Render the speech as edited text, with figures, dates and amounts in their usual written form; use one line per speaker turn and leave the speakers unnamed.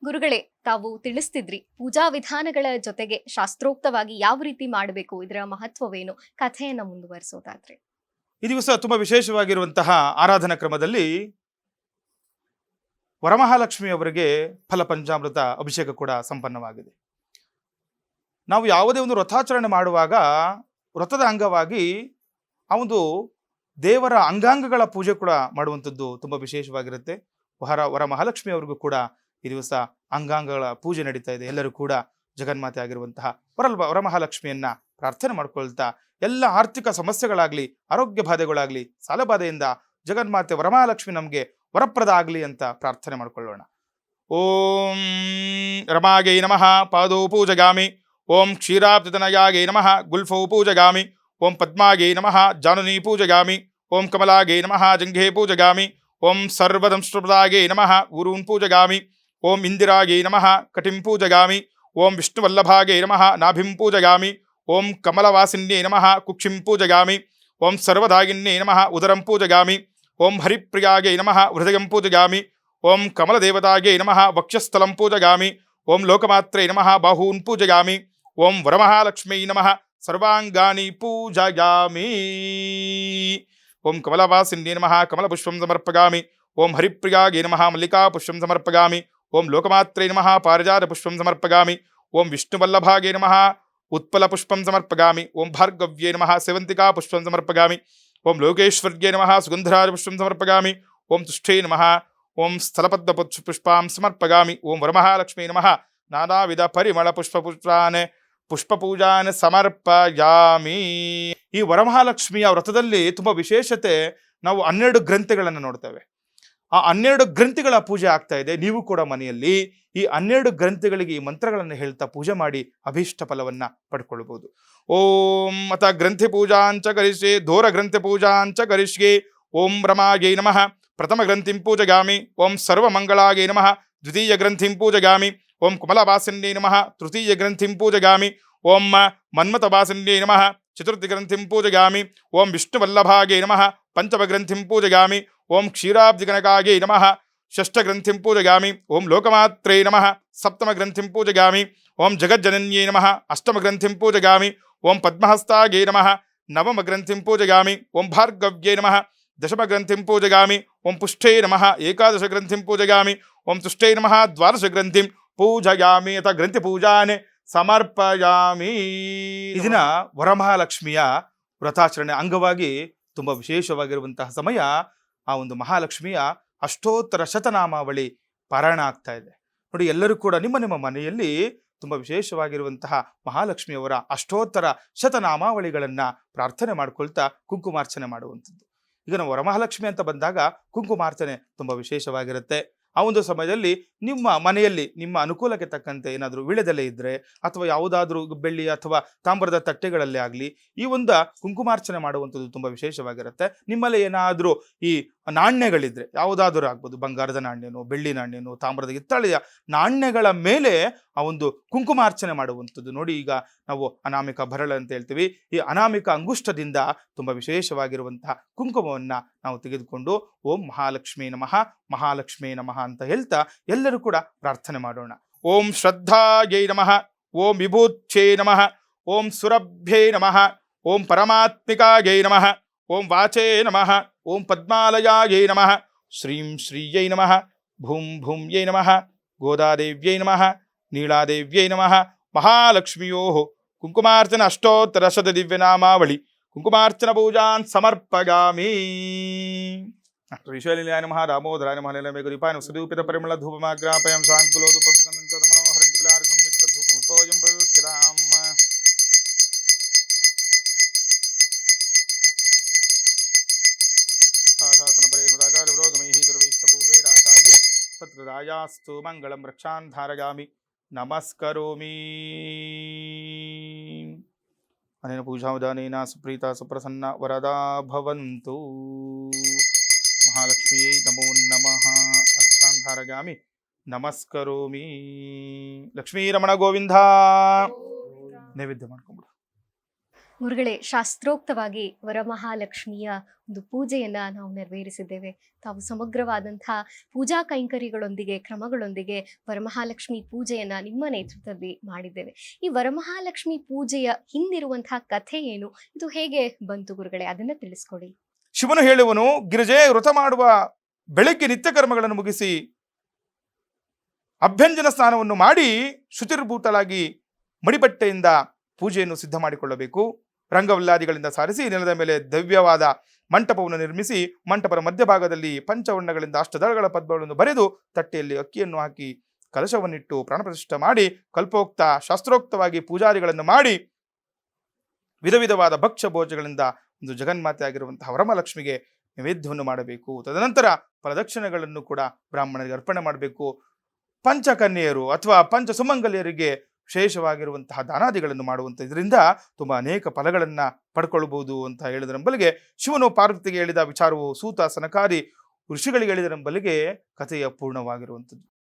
ಗುರುಗಳೇ, ತಾವು ತಿಳಿಸ್ತಿದ್ರಿ ಪೂಜಾ ವಿಧಾನಗಳ ಜೊತೆಗೆ ಶಾಸ್ತ್ರೋಕ್ತವಾಗಿ ಯಾವ ರೀತಿ ಮಾಡಬೇಕು, ಇದರ ಮಹತ್ವವೇನು, ಕಥೆಯನ್ನ ಮುಂದುವರಿಸೋದಾದ್ರೆ
ಈ ದಿವಸ ತುಂಬಾ ವಿಶೇಷವಾಗಿರುವಂತಹ ಆರಾಧನಾ ಕ್ರಮದಲ್ಲಿ ವರಮಹಾಲಕ್ಷ್ಮಿ ಅವರಿಗೆ ಫಲ ಪಂಚಾಮೃತ ಅಭಿಷೇಕ ಕೂಡ ಸಂಪನ್ನವಾಗಿದೆ. ನಾವು ಯಾವುದೇ ಒಂದು ವ್ರತಾಚರಣೆ ಮಾಡುವಾಗ ವ್ರತದ ಅಂಗವಾಗಿ ಆ ಒಂದು ದೇವರ ಅಂಗಾಂಗಗಳ ಪೂಜೆ ಕೂಡ ಮಾಡುವಂಥದ್ದು ತುಂಬಾ ವಿಶೇಷವಾಗಿರುತ್ತೆ. ವರಮಹಾಲಕ್ಷ್ಮಿ ಅವರಿಗೂ ಕೂಡ ಈ ದಿವಸ ಅಂಗಾಂಗಗಳ ಪೂಜೆ ನಡೀತಾ ಇದೆ. ಎಲ್ಲರೂ ಕೂಡ ಜಗನ್ಮಾತೆ ಆಗಿರುವಂತಹ ವರಮಹಾಲಕ್ಷ್ಮಿಯನ್ನ ಪ್ರಾರ್ಥನೆ ಮಾಡ್ಕೊಳ್ತಾ ಎಲ್ಲ ಆರ್ಥಿಕ ಸಮಸ್ಯೆಗಳಾಗ್ಲಿ, ಆರೋಗ್ಯ ಬಾಧೆಗಳಾಗ್ಲಿ, ಸಾಲಬಾಧೆಯಿಂದ ಜಗನ್ಮಾತೆ ವರಮಹಾಲಕ್ಷ್ಮಿ ನಮಗೆ ವರಪ್ರದ ಆಗಲಿ ಅಂತ ಪ್ರಾರ್ಥನೆ ಮಾಡ್ಕೊಳ್ಳೋಣ. ಓಂ ರಮಾಗೈ ನಮಃ ಪಾದೋ ಪೂಜಗಾಮಿ. ಓಂ ಕ್ಷೀರಾಬ್ಧತನಯಾಗೈ ನಮಃ ಗುಲ್ಫೌ ಪೂಜಗಾಮಿ. ಓಂ ಪದ್ಮಾಗೈ ನಮಃ ಜಾನುನಿ ಪೂಜಗಾಮಿ. ಓಂ ಕಮಲಾಗೈ ನಮಃ ಜಂಘೆ ಪೂಜಗಾಮಿ. ಓಂ ಸರ್ವದಂಶ್ರಪದಾಗೈ ನಮಃ ಗುರೂನ್ ಪೂಜಗಾಮಿ. ಓಂ ಇಂದಿರಾಗೈ ನಮಃ ಕಟಿಂ ಪೂಜಗಾಮಿ. ಓಂ ವಿಷ್ಣುವಲ್ಲಭಾಗೈ ನಮಃ ನಾಭಿಂ ಪೂಜಗಾಮಿ. ಓಂ ಕಮಲವಾಸಿನ್ಯೈ ನಮಃ ಕುಕ್ಷಿಂ ಪೂಜಗಾಮಿ. ಓಂ ಸರ್ವದಾಗಿನ್ಯೈ ನಮಃ ಉದರಂ ಪೂಜಗಾಮಿ. ಓಂ ಹರಿಪ್ರಿಯಾಗೈ ನಮಃ ಹೃದಯಂ ಪೂಜಗಾಮಿ. ಓಂ ಕಮಲದೇವತಾಗೈ ನಮಃ ವಕ್ಷಸ್ಥಲಂ ಪೂಜಗಾಮಿ. ಓಂ ಲೋಕಮಾತ್ರೈ ನಮಃ ಬಾಹೂನ್ ಪೂಜಗಾಮಿ. ಓಂ ವರಮಹಾಲಕ್ಷ್ಮೀ ನಮಃ ಸರ್ವಾಂಗಾನಿ ಪೂಜಯಾಮಿ. ಓಂ ಕಮಲವಾಸಿನ್ಯೈ ನಮಃ ಕಮಲಪುಷ್ಪಂ ಸಮರ್ಪಯಾಮಿ. ಓಂ ಹರಿಪ್ರಿಯಾಗೈ ನಮಃ ಮಲ್ಲಿಕಾ ಪುಷ್ಪಂ ಸಮರ್ಪಯಾಮಿ. ಓಂ ಲೋಕಮಾತ್ರೈ ನಮಃ ಪಾರಿಜಾತ ಪುಷ್ಪಂ ಸಮರ್ಪಯಾಮಿ. ಓಂ ವಿಷ್ಣುವಲ್ಲಭಾಗೈ ನಮಃ ಉತ್ಪಲ ಪುಷ್ಪಂ ಸಮರ್ಪಯಾಮಿ. ಓಂ ಭಾರ್ಗವ್ಯೈ ನಮಃ ಸೇವಂತಿಕಾ ಪುಷ್ಪಂ ಸಮರ್ಪಯಾಮಿ. ಓಂ ಲೋಕೇಶ್ವರ್ಯೈ ನಮಃ ಸುಗಂಧರಾಜ ಪುಷ್ಪಂ ಸಮರ್ಪಯಾಮಿ. ಓಂ ತುಷ್ಠೈ ನಮಃ ಓಂ ಸ್ಥಲಪದ್ಮ ಪುಷ್ಪಾಂ ಸಮರ್ಪಯಾಮಿ. ಓಂ ವರಮಹಾಲಕ್ಷ್ಮೀ ನಮಃ ನಾನಾವಿಧ ಪರಿಮಳ ಪುಷ್ಪಪೂಜಾನ್ ಸಮರ್ಪಯಾಮಿ. ಈ ವರಮಹಾಲಕ್ಷ್ಮಿಯ ವ್ರತದಲ್ಲಿ ತುಂಬ ವಿಶೇಷತೆ. ನಾವು 12 ಗ್ರಂಥಿಗಳನ್ನು ನೋಡ್ತೇವೆ. ಆ 12 ಗ್ರಂಥಿಗಳ ಪೂಜೆ ಆಗ್ತಾ ಇದೆ. ನೀವು ಕೂಡ ಮನೆಯಲ್ಲಿ ಈ 12 ಗ್ರಂಥಿಗಳಿಗೆ ಈ ಮಂತ್ರಗಳನ್ನು ಹೇಳ್ತಾ ಪೂಜೆ ಮಾಡಿ ಅಭೀಷ್ಟ ಫಲವನ್ನ ಪಡ್ಕೊಳ್ಬಹುದು. ಓಂ ಅಥ ಗ್ರಂಥಿ ಪೂಜಾಂಚ ಕರಿಷ್ಯೆ ಧೋರ ಗ್ರಂಥಿ ಪೂಜಾಂಚ ಕರಿಷ್ಯೆ. ಓಂ ರಮಾಗೈ ನಮಃ ಪ್ರಥಮ ಗ್ರಂಥಿಂ ಪೂಜಗಾಮಿ. ಓಂ ಸರ್ವಮಂಗಳಾಗೈ ನಮಃ ದ್ವಿತೀಯ ಗ್ರಂಥಿಂ ಪೂಜಗಾಮಿ. ಓಂ ಕುಮಲವಾಸಿನ್ಯೈ ನಮಃ ತೃತೀಯ ಗ್ರಂಥಿಂ ಪೂಜಗಾಮಿ. ಓಂ ಮನ್ಮಥವಾಸಿನ್ಯೈ ನಮಃ ಚತುರ್ಥಿ ಗ್ರಂಥಿಂ ಪೂಜಗಾಮಿ. ಓಂ ವಿಷ್ಣುವಲ್ಲಭಾಗೈ ನಮಃ ಪಂಚಮ ಗ್ರಂಥಿಂ ಪೂಜಗಾಮಿ. ಓಂ ಕ್ಷೀರಾಬ್ಧಿಗಣಕಾಗೈ ನಮಃ ಷಷ್ಠ ಗ್ರಂಥಿಂ ಪೂಜಗಾಮಿ. ಓಂ ಲೋಕಮಾತ್ರೈ ನಮಃ ಸಪ್ತಮ ಗ್ರಂಥಿಂ ಪೂಜಗಾಮಿ. ಓಂ ಜಗಜ್ಜನನ್ಯೈ ನಮಃ ಅಷ್ಟಮ ಗ್ರಂಥಿಂ ಪೂಜಗಾಮಿ. ಓಂ ಪದ್ಮಹಸ್ತಾಗೈ ನಮಃ ನವಮ ಗ್ರಂಥಿಂ ಪೂಜಗಾಮಿ. ಓಂ ಭಾರ್ಗವ್ಯೈ ನಮಃ ದಶಮ ಗ್ರಂಥಿಂ ಪೂಜಗಾಮಿ. ಓಂ ಪುಷ್ಠೈ ನಮಃ ಏಕಾದಶ ಗ್ರಂಥಿಂ ಪೂಜಗಾಮಿ. ಓಂ ತುಷ್ಟೈ ನಮಃ ದ್ವಾದಶ ಗ್ರಂಥಿಂ ಪೂಜಯಾಮಿ ಅಥವಾ ಗ್ರಂಥಿ ಪೂಜಾನೆ ಸಮರ್ಪಯಾಮಿ. ಈ ದಿನ ವರಮಹಾಲಕ್ಷ್ಮಿಯ ವ್ರತಾಚರಣೆ ಅಂಗವಾಗಿ ತುಂಬ ವಿಶೇಷವಾಗಿರುವಂತಹ ಸಮಯ. ಆ ಒಂದು ಮಹಾಲಕ್ಷ್ಮಿಯ ಅಷ್ಟೋತ್ತರ ಶತನಾಮಾವಳಿ ಪಾರಾಯಣ ಆಗ್ತಾ ಇದೆ ನೋಡಿ. ಎಲ್ಲರೂ ಕೂಡ ನಿಮ್ಮ ನಿಮ್ಮ ಮನೆಯಲ್ಲಿ ತುಂಬ ವಿಶೇಷವಾಗಿರುವಂತಹ ಮಹಾಲಕ್ಷ್ಮಿಯವರ ಅಷ್ಟೋತ್ತರ ಶತನಾಮಾವಳಿಗಳನ್ನ ಪ್ರಾರ್ಥನೆ ಮಾಡ್ಕೊಳ್ತಾ ಕುಂಕುಮಾರ್ಚನೆ ಮಾಡುವಂಥದ್ದು. ಈಗ ನಾವು ವರಮಹಾಲಕ್ಷ್ಮಿ ಅಂತ ಬಂದಾಗ ಕುಂಕುಮಾರ್ಚನೆ ತುಂಬ ವಿಶೇಷವಾಗಿರುತ್ತೆ. ಆ ಒಂದು ಸಮಯದಲ್ಲಿ ನಿಮ್ಮ ಮನೆಯಲ್ಲಿ ನಿಮ್ಮ ಅನುಕೂಲಕ್ಕೆ ತಕ್ಕಂತೆ ಏನಾದರೂ ವಿಳೆದೆಲೆ ಇದ್ದರೆ ಅಥವಾ ಯಾವುದಾದ್ರೂ ಬೆಳ್ಳಿ ಅಥವಾ ತಾಮ್ರದ ತಟ್ಟೆಗಳಲ್ಲೇ ಆಗಲಿ ಈ ಒಂದು ಕುಂಕುಮಾರ್ಚನೆ ಮಾಡುವಂಥದ್ದು ತುಂಬ ವಿಶೇಷವಾಗಿರುತ್ತೆ. ನಿಮ್ಮಲ್ಲಿ ಏನಾದರೂ ಈ ನಾಣ್ಯಗಳಿದ್ರೆ ಯಾವುದಾದ್ರೂ ಆಗ್ಬೋದು, ಬಂಗಾರದ ನಾಣ್ಯನೋ, ಬೆಳ್ಳಿ ನಾಣ್ಯನೋ, ತಾಮ್ರದ ಹಿತ್ತಾಳೆಯ ನಾಣ್ಯಗಳ ಮೇಲೆ ಆ ಒಂದು ಕುಂಕುಮಾರ್ಚನೆ ಮಾಡುವಂಥದ್ದು ನೋಡಿ. ಈಗ ನಾವು ಅನಾಮಿಕ ಭರಳ ಅಂತ ಹೇಳ್ತೀವಿ. ಈ ಅನಾಮಿಕ ಅಂಗುಷ್ಟದಿಂದ ತುಂಬ ವಿಶೇಷವಾಗಿರುವಂತಹ ಕುಂಕುಮವನ್ನು ನಾವು ತೆಗೆದುಕೊಂಡು ಓಂ ಮಹಾಲಕ್ಷ್ಮೀ ನಮಃ ಮಹಾಲಕ್ಷ್ಮೀ ನಮಃ ಅಂತ ಹೇಳ್ತಾ ಎಲ್ಲರೂ ಕೂಡ ಪ್ರಾರ್ಥನೆ ಮಾಡೋಣ. ಓಂ ಶ್ರದ್ಧಾಯೈ ನಮಃ. ಓಂ ವಿಭೂಚ್ಛೇ ನಮಃ. ಓಂ ಸುರಭ್ಯೈ ನಮಃ. ಓಂ ಪರಮಾತ್ಮಿಕಾಯೈ ನಮಃ. ಓಂ ವಾಚೇ ನಮಃ. ಓಂ ಪದ್ಮಾಲಯಾಯೈ ನಮಃ. ಶ್ರೀಂ ಶ್ರೀಯೈ ನಮಃ. ಭೂಂ ಭೂಮ್ಯೈ ನಮಃ. ಗೋದಾದೇವ್ಯೈ ನಮಃ. ನೀಳಾದೇವ್ಯೈ ನಮಃ. ಮಹಾಲಕ್ಷ್ಮಿಯೋ ಕುಂಕುಮಾರ್ಚನ ಅಷ್ಟೋತ್ತರ ಶತ ದಿವ್ಯನಾಮಾವಳಿ ಕುಂಕುಮಾರ್ಚನ ಪೂಜಾನ್ ಸಮರ್ಪಯಾಮಿ. ಶ್ರೀಶೈಲಾಯ ನಮಃ. ರಾಮೋದರಾಯ ನಮಃ. ಮೇಘದೀಪಾಯ ಸದೂಪಿತ ಪರಿಮಳ ಧೂಪಮಾಗ್ರಾಪಯಂ ಸಾಂಕುಲೋದುಪಂ ಮನೋಹರಂ ತುಲಾರ್ಗಂ ಧೂಪೋಜಂ ಪವಿತ್ರಾಂ. ಸತ್ಕೃತಾಯಾಸ್ತು ಮಂಗಳಂ ರಕ್ಷಾನ್ ಧಾರಯಾಮಿ ನಮಸ್ಕರೋಮಿ. ಅನೇನ ಪೂಜಾವಿಧಾನೇನ ಸುಪ್ರೀತಾ ಸುಪ್ರಸನ್ನ ವರದಾ ಭವಂತು. ಮಹಾಲಕ್ಷ್ಮಿಯೇ ನಮೋ ನಮಃ. ರಕ್ಷಾನ್ ಧಾರಯಾಮಿ ನಮಸ್ಕರೋಮಿ. ಲಕ್ಷ್ಮೀ ರಮಣ ಗೋವಿಂದ. ನೈವೇದ್ಯ ಮಾಡ್ಕೊಂಬಿಡು.
ಗುರುಗಳೇ, ಶಾಸ್ತ್ರೋಕ್ತವಾಗಿ ವರಮಹಾಲಕ್ಷ್ಮಿಯ ಒಂದು ಪೂಜೆಯನ್ನ ನಾವು ನೆರವೇರಿಸಿದ್ದೇವೆ. ತಾವು ಸಮಗ್ರವಾದಂತಹ ಪೂಜಾ ಕೈಂಕರ್ಯಗಳೊಂದಿಗೆ, ಕ್ರಮಗಳೊಂದಿಗೆ ವರಮಹಾಲಕ್ಷ್ಮಿ ಪೂಜೆಯನ್ನ ನಿಮ್ಮ ನೇತೃತ್ವದಲ್ಲಿ ಮಾಡಿದ್ದೇವೆ. ಈ ವರಮಹಾಲಕ್ಷ್ಮಿ ಪೂಜೆಯ ಹಿಂದಿರುವಂತಹ ಕಥೆ ಏನು? ಇದು ಹೇಗೆ ಬಂತು ಗುರುಗಳೇ? ಅದನ್ನ ತಿಳಿಸ್ಕೊಡಿ.
ಶಿವನು ಹೇಳುವನು, ಗಿರಿಜೆ ವ್ರತ ಮಾಡುವ ಬೆಳಗ್ಗೆ ನಿತ್ಯ ಕರ್ಮಗಳನ್ನು ಮುಗಿಸಿ ಅಭ್ಯಂಜನ ಸ್ನಾನವನ್ನು ಮಾಡಿ ಶುಚಿರ್ಭೂತಳಾಗಿ ಮಡಿಬಟ್ಟೆಯಿಂದ ಪೂಜೆಯನ್ನು ಸಿದ್ಧ ಮಾಡಿಕೊಳ್ಳಬೇಕು. ರಂಗವಲ್ಲಾದಿಗಳಿಂದ ಸಾರಿಸಿ ನೆಲದ ಮೇಲೆ ದಿವ್ಯವಾದ ಮಂಟಪವನ್ನು ನಿರ್ಮಿಸಿ ಮಂಟಪದ ಮಧ್ಯಭಾಗದಲ್ಲಿ ಪಂಚವರ್ಣಗಳಿಂದ ಅಷ್ಟದಳಗಳ ಪದ್ಮಗಳನ್ನು ಬರೆದು ತಟ್ಟೆಯಲ್ಲಿ ಅಕ್ಕಿಯನ್ನು ಹಾಕಿ ಕಲಶವನ್ನಿಟ್ಟು ಪ್ರಾಣಪ್ರತಿಷ್ಠೆ ಮಾಡಿ ಕಲ್ಪೋಕ್ತ ಶಾಸ್ತ್ರೋಕ್ತವಾಗಿ ಪೂಜಾರಿಗಳನ್ನು ಮಾಡಿ ವಿಧ ವಿಧವಾದ ಭಕ್ಷ್ಯ ಭೋಜಗಳಿಂದ ಒಂದು ಜಗನ್ಮಾತೆ ಆಗಿರುವಂತಹ ವರಮಹಾಲಕ್ಷ್ಮಿಗೆ ನೈವೇದ್ಯವನ್ನು ಮಾಡಬೇಕು. ತದನಂತರ ಫಲದಕ್ಷಿಣೆಗಳನ್ನು ಕೂಡ ಬ್ರಾಹ್ಮಣರಿಗೆ ಅರ್ಪಣೆ ಮಾಡಬೇಕು. ಪಂಚಕನ್ಯೆಯರು ಅಥವಾ ಪಂಚ ಸುಮಂಗಲಿಯರಿಗೆ ವಿಶೇಷವಾಗಿರುವಂತಹ ದಾನಾದಿಗಳನ್ನು ಮಾಡುವಂಥ ಇದರಿಂದ ತುಂಬ ಅನೇಕ ಫಲಗಳನ್ನ ಪಡ್ಕೊಳ್ಬಹುದು ಅಂತ ಹೇಳಿದರಂಬಲಿಗೆ ಶಿವನು ಪಾರ್ವತಿಗೆ ಹೇಳಿದ ವಿಚಾರವು ಸೂತ ಸನಕಾದಿ ಋಷಿಗಳಿಗೆ ಹೇಳಿದರಂಬಲಿಗೆ ಕಥೆಯ ಪೂರ್ಣವಾಗಿರುವಂಥದ್ದು.